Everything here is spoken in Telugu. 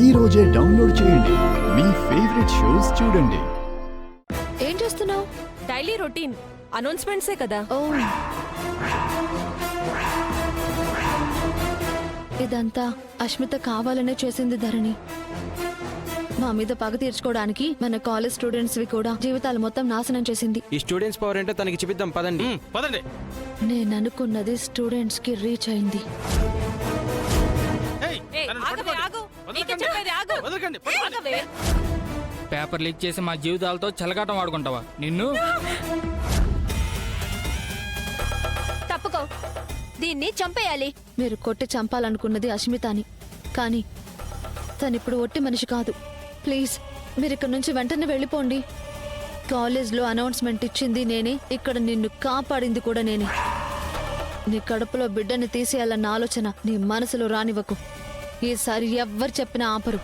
ఈ రోజే డౌన్లోడ్ చేయండి. మీ ఫేవరెట్ షోస్ చూడండి. ఏం చేస్తున్నావు? డైలీ రొటీన్ అనౌన్స్మెంట్సే కదా. ఓ, ఇదంతా అష్మిత కావాలనే చేసింది ధరణి. మా మీద పగ తీర్చుకోవడానికి మన కాలేజ్ స్టూడెంట్స్ వి కూడా జీవితాలు మొత్తం నాశనం చేసింది. ఈ స్టూడెంట్స్ పవర్ ఏంటో తనకి చూపిద్దాం పదండి. పదండి. నేను అనుకున్నది స్టూడెంట్స్ కి రీచ్ అయింది. పేపర్ లీక్ చేసి మా జీవితాలతో చెలగాటం ఆడుకుంటావా? నిన్ను తప్పుకో, దీన్ని చంపేయాలి. మీరు కొట్టి చంపాలనుకున్నది అష్మితాని, కానీ తనిప్పుడు ఒట్టి మనిషి కాదు. ప్లీజ్ మీరు ఇక్కడ నుంచి వెంటనే వెళ్ళిపోండి. కాలేజ్లో అనౌన్స్మెంట్ ఇచ్చింది నేనే, ఇక్కడ నిన్ను కాపాడింది కూడా నేనే. నీ కడుపులో బిడ్డని తీసేయాలన్న ఆలోచన నీ మనసులో రానివ్వకు. ఈసారి ఎవ్వరు చెప్పినా ఆపరు.